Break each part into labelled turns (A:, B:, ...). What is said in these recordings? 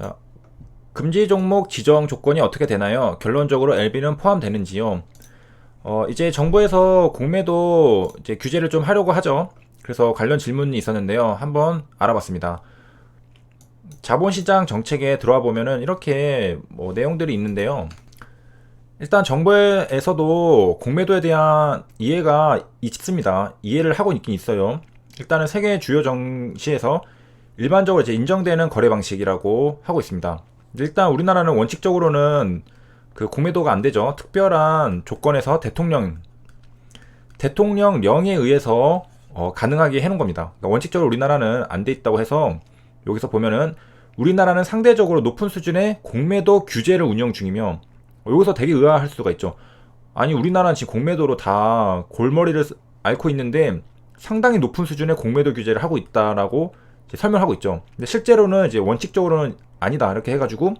A: 자, 금지 종목 지정 조건이 어떻게 되나요? 결론적으로 LB는 포함되는지요? 이제 정부에서 공매도 이제 규제를 좀 하려고 하죠. 그래서 관련 질문이 있었는데요. 한번 알아봤습니다. 자본시장 정책에 들어와 보면은 이렇게 뭐 내용들이 있는데요. 일단 정부에서도 공매도에 대한 이해가 있습니다. 이해를 하고 있긴 있어요. 일단은 세계 주요 정시에서 일반적으로 이제 인정되는 거래 방식이라고 하고 있습니다. 일단 우리나라는 원칙적으로는 그 공매도가 안 되죠. 특별한 조건에서 대통령령에 의해서 가능하게 해놓은 겁니다. 그러니까 원칙적으로 우리나라는 안 돼 있다고 해서 여기서 보면은 우리나라는 상대적으로 높은 수준의 공매도 규제를 운영 중이며 여기서 되게 의아할 수가 있죠. 아니 우리나라는 지금 공매도로 다 골머리를 앓고 있는데 상당히 높은 수준의 공매도 규제를 하고 있다라고 이제 설명하고 있죠. 근데 실제로는 이제 원칙적으로는 아니다 이렇게 해가지고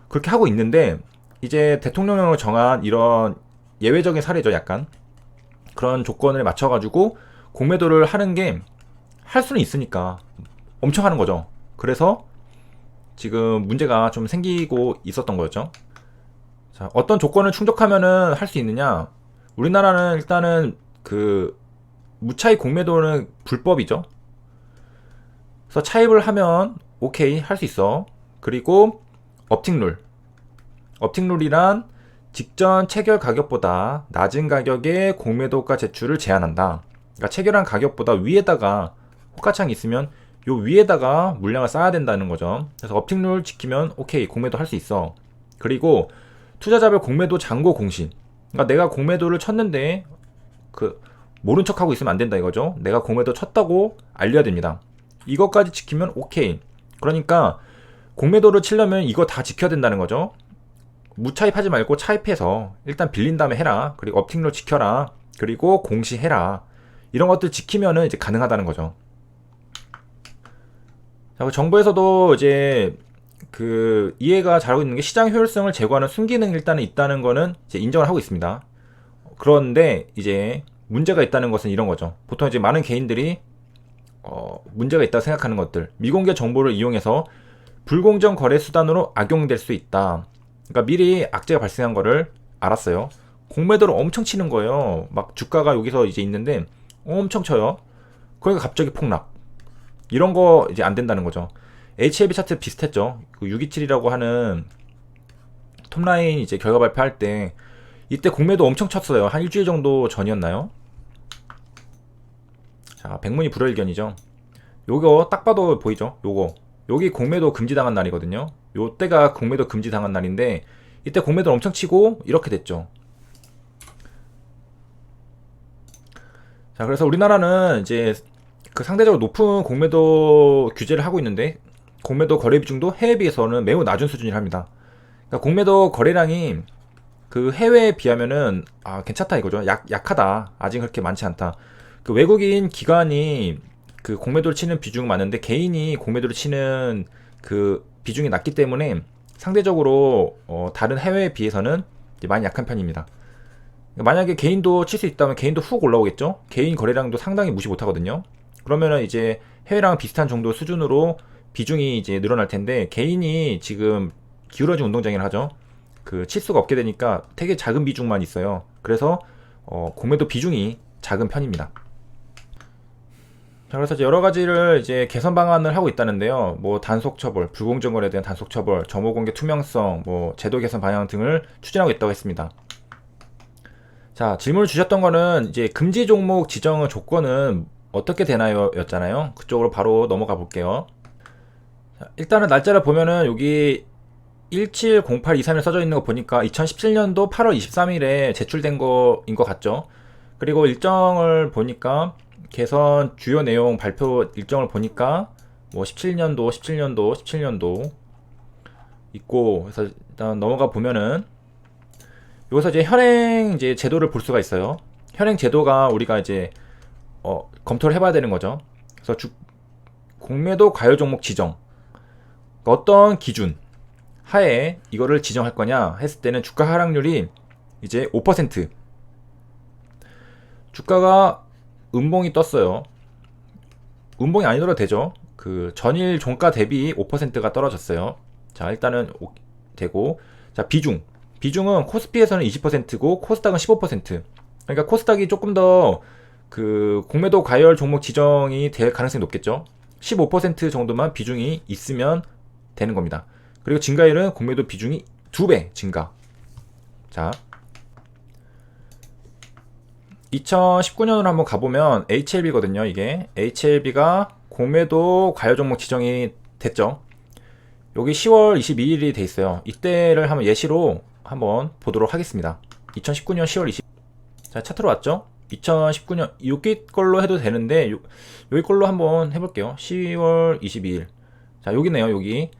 A: 그렇게 하고 있는데 이제 대통령령으로 정한 이런 예외적인 사례죠. 약간 그런 조건을 맞춰가지고 공매도를 하는 게 할 수는 있으니까 엄청 하는 거죠. 그래서 지금 문제가 좀 생기고 있었던 거였죠. 자, 어떤 조건을 충족하면은 할 수 있느냐? 우리나라는 일단은 그 무차입 공매도는 불법이죠. 그래서 차입을 하면 오케이 할 수 있어. 그리고 업틱룰. 업틱룰이란 직전 체결 가격보다 낮은 가격에 공매도가 제출을 제한한다. 그러니까 체결한 가격보다 위에다가 호가창이 있으면 요 위에다가 물량을 쌓아야 된다는 거죠. 그래서 업틱룰 지키면 오케이 공매도 할 수 있어. 그리고 투자자별 공매도 잔고 공시. 그러니까 내가 공매도를 쳤는데 그 모른 척하고 있으면 안 된다 이거죠. 내가 공매도 쳤다고 알려야 됩니다. 이것까지 지키면 오케이. 그러니까 공매도를 치려면 이거 다 지켜야 된다는 거죠. 무차입하지 말고 차입해서 일단 빌린 다음에 해라. 그리고 업틱룰 지켜라. 그리고 공시해라. 이런 것들 지키면은 이제 가능하다는 거죠. 자, 정부에서도 이제 그 이해가 잘하고 있는 게 시장 효율성을 제고하는 순기능이 일단은 있다는 거는 이제 인정을 하고 있습니다. 그런데 이제 문제가 있다는 것은 이런 거죠. 보통 이제 많은 개인들이 문제가 있다고 생각하는 것들, 미공개 정보를 이용해서 불공정 거래 수단으로 악용될 수 있다. 그러니까 미리 악재가 발생한 거를 알았어요. 공매도를 엄청 치는 거예요. 막 주가가 여기서 이제 있는데 엄청 쳐요. 그러니까 갑자기 폭락. 이런 거 이제 안 된다는 거죠. HLB 차트 비슷했죠. 그 627이라고 하는 톱라인 이제 결과 발표할 때 이때 공매도 엄청 쳤어요. 한 일주일 정도 전이었나요? 자, 백문이 불여일견이죠. 요거 딱 봐도 보이죠? 요거 여기 공매도 금지당한 날이거든요. 요때가 공매도 금지당한 날인데 이때 공매도 엄청 치고 이렇게 됐죠. 자, 그래서 우리나라는 이제 그 상대적으로 높은 공매도 규제를 하고 있는데 공매도 거래 비중도 해외에 비해서는 매우 낮은 수준이라 합니다. 그러니까 공매도 거래량이 그 해외에 비하면은 괜찮다 이거죠. 약하다. 아직 그렇게 많지 않다. 그 외국인 기관이 그 공매도를 치는 비중은 많은데 개인이 공매도를 치는 그 비중이 낮기 때문에 상대적으로 다른 해외에 비해서는 많이 약한 편입니다. 만약에 개인도 칠 수 있다면 개인도 훅 올라오겠죠. 개인 거래량도 상당히 무시 못하거든요. 그러면은 이제 해외랑 비슷한 정도 수준으로 비중이 이제 늘어날 텐데 개인이 지금 기울어진 운동장이라 하죠. 그 치수가 없게 되니까 되게 작은 비중만 있어요. 그래서 공매도 비중이 작은 편입니다. 자, 그래서 이제 여러 가지를 이제 개선 방안을 하고 있다는데요. 뭐 단속 처벌, 불공정 거래에 대한 단속 처벌, 정보 공개 투명성, 뭐 제도 개선 방향 등을 추진하고 있다고 했습니다. 자, 질문을 주셨던 거는 이제 금지 종목 지정의 조건은 어떻게 되나요? 였잖아요. 그쪽으로 바로 넘어가 볼게요. 자, 일단은 날짜를 보면은 여기 170823일 써져 있는 거 보니까 2017년도 8월 23일에 제출된 거인 것 같죠. 그리고 일정을 보니까 개선 주요 내용 발표 일정을 보니까 뭐 17년도 있고, 그래서 일단 넘어가 보면은 여기서 이제 현행 이제 제도를 볼 수가 있어요. 현행 제도가 우리가 이제 검토를 해봐야 되는 거죠. 그래서 공매도 과열 종목 지정, 그러니까 어떤 기준 하에 이거를 지정할 거냐 했을 때는 주가 하락률이 이제 5%. 주가가 음봉이 떴어요. 음봉이 아니더라도 되죠. 그 전일 종가 대비 5%가 떨어졌어요. 자, 일단은 되고, 자, 비중은 코스피에서는 20%고 코스닥은 15%. 그러니까 코스닥이 조금 더 그 공매도 과열 종목 지정이 될 가능성이 높겠죠. 15% 정도만 비중이 있으면 되는 겁니다. 그리고 증가율은 공매도 비중이 2배 증가. 자, 2019년으로 한번 가보면 HLB거든요. 이게 HLB가 공매도 과열 종목 지정이 됐죠. 여기 10월 22일이 돼 있어요. 이때를 한번 예시로 한번 보도록 하겠습니다. 2019년 10월 20일. 자, 차트로 왔죠? 2019년 여기 걸로 해도 되는데 여기 걸로 한번 해볼게요. 10월 22일. 자, 여기네요. 여기.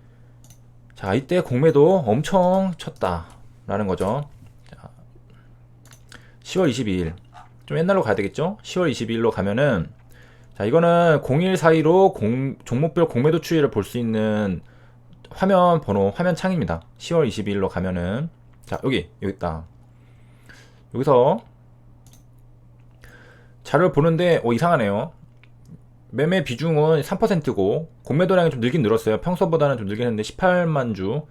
A: 자, 이때 공매도 엄청 쳤다 라는 거죠. 자, 10월 22일. 좀 옛날로 가야 되겠죠? 10월 22일로 가면은, 자, 이거는 01 사이로 종목별 공매도 추이를 볼 수 있는 화면 번호, 화면 창입니다. 10월 22일로 가면은, 자, 여기 있다. 여기서 자료를 보는데, 이상하네요. 매매 비중은 3%고, 공매도량이 좀 늘긴 늘었어요. 평소보다는 좀 늘긴 했는데, 18만 주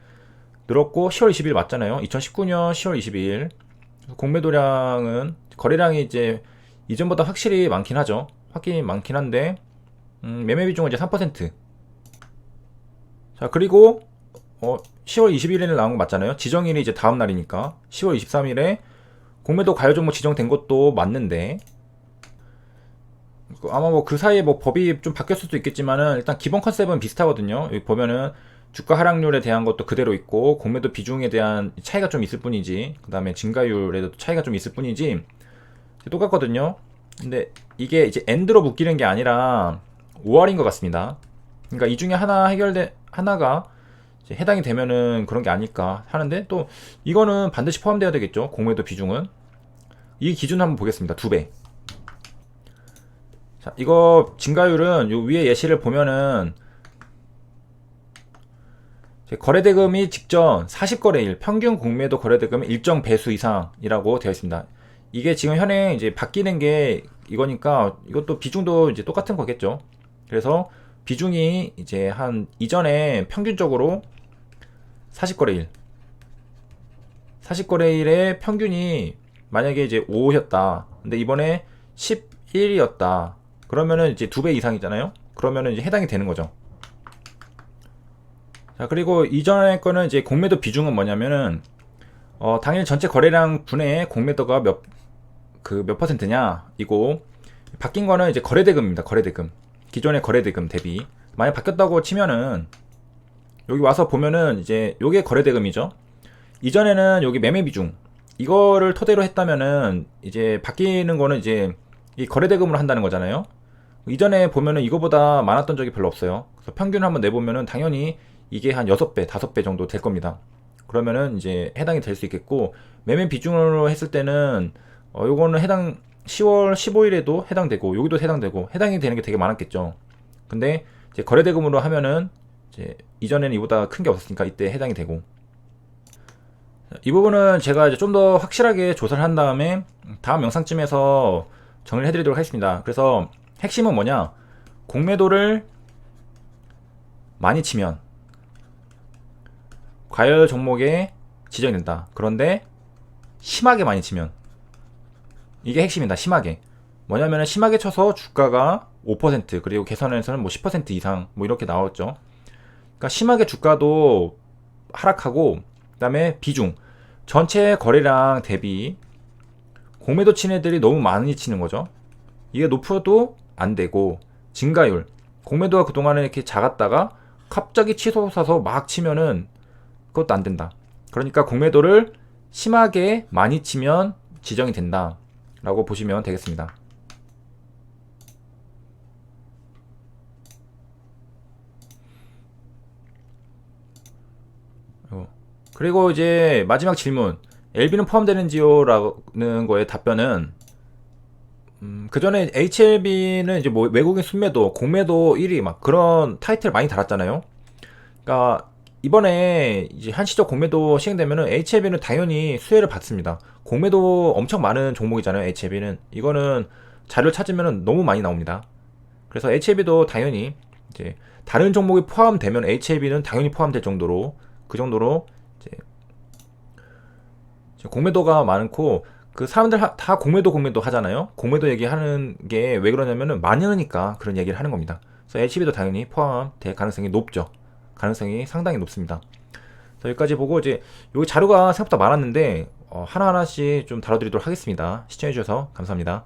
A: 늘었고, 10월 20일 맞잖아요. 2019년 10월 22일. 공매도량은, 거래량이 이제 이전보다 확실히 많긴 하죠. 확실히 많긴 한데, 매매 비중은 이제 3%. 자, 그리고 10월 21일에 나온 거 맞잖아요. 지정일이 이제 다음 날이니까 10월 23일에 공매도 과열 종목 지정된 것도 맞는데, 아마 뭐 그 사이에 뭐 법이 좀 바뀌었을 수도 있겠지만은 일단 기본 컨셉은 비슷하거든요. 여기 보면은 주가 하락률에 대한 것도 그대로 있고 공매도 비중에 대한 차이가 좀 있을 뿐이지, 그 다음에 증가율에도 차이가 좀 있을 뿐이지 똑같거든요. 근데 이게 이제 엔드로 묶이는 게 아니라 5할인 것 같습니다. 그러니까 이 중에 하나가 이제 해당이 되면은 그런 게 아닐까 하는데, 또 이거는 반드시 포함되어야 되겠죠. 공매도 비중은. 이 기준 한번 보겠습니다. 2배. 자, 이거 증가율은 요 위에 예시를 보면은 거래대금이 직전 40거래일 평균 공매도 거래대금 일정 배수 이상이라고 되어 있습니다. 이게 지금 현행 이제 바뀌는 게 이거니까 이것도 비중도 이제 똑같은 거겠죠. 그래서 비중이 이제 한 이전에 평균적으로 40거래일의 평균이 만약에 이제 5였다. 근데 이번에 11이었다. 그러면은 이제 2배 이상이잖아요. 그러면은 이제 해당이 되는 거죠. 자, 그리고 이전에 거는 이제 공매도 비중은 뭐냐면은 당일 전체 거래량 분의 공매도가 몇 퍼센트냐 이고, 바뀐 거는 이제 거래대금입니다. 거래대금. 기존의 거래대금 대비. 만약 바뀌었다고 치면은 여기 와서 보면은 이제 요게 거래대금이죠. 이전에는 여기 매매 비중 이거를 토대로 했다면은 이제 바뀌는 거는 이제 이 거래대금으로 한다는 거잖아요. 이전에 보면은 이거보다 많았던 적이 별로 없어요. 그래서 평균 한번 내보면은 당연히 이게 한 6배, 5배 정도 될 겁니다. 그러면은 이제 해당이 될 수 있겠고, 매매 비중으로 했을 때는 요거는 해당 10월 15일에도 해당되고 여기도 해당되고 해당이 되는 게 되게 많았겠죠. 근데 이제 거래대금으로 하면은 이제 이전에는 이보다 큰 게 없었으니까 이때 해당이 되고, 이 부분은 제가 이제 좀 더 확실하게 조사를 한 다음에 다음 영상쯤에서 정리를 해드리도록 하겠습니다. 그래서 핵심은 뭐냐, 공매도를 많이 치면 과열 종목에 지정이 된다. 그런데 심하게 많이 치면, 이게 핵심이다. 심하게 뭐냐면은 심하게 쳐서 주가가 5% 그리고 개선에서는 뭐 10% 이상 뭐 이렇게 나왔죠. 그러니까 심하게 주가도 하락하고, 그 다음에 비중 전체 거래량 대비 공매도 치는 애들이 너무 많이 치는 거죠. 이게 높아도 안 되고, 증가율 공매도가 그동안에 이렇게 작았다가 갑자기 치솟아서 막 치면은 그것도 안 된다. 그러니까 공매도를 심하게 많이 치면 지정이 된다 라고 보시면 되겠습니다. 그리고 이제 마지막 질문, LB는 포함되는지요? 라는 거에 답변은, 그 전에 HLB는 이제 뭐 외국인 순매도, 공매도 1위 막 그런 타이틀 많이 달았잖아요. 그러니까 이번에 이제 한시적 공매도 시행되면은 HLB는 당연히 수혜를 받습니다. 공매도 엄청 많은 종목이잖아요. HLB는 이거는 자료를 찾으면은 너무 많이 나옵니다. 그래서 HLB도 당연히 이제 다른 종목이 포함되면 HLB는 당연히 포함될 정도로 그 정도로 이제 공매도가 많고 그 사람들 다 공매도 하잖아요. 공매도 얘기하는 게 왜 그러냐면은 많이 하니까 그런 얘기를 하는 겁니다. 그래서 HB도 당연히 포함될 가능성이 높죠. 가능성이 상당히 높습니다. 여기까지 보고 이제 여기 자료가 생각보다 많았는데 하나하나씩 좀 다뤄드리도록 하겠습니다. 시청해주셔서 감사합니다.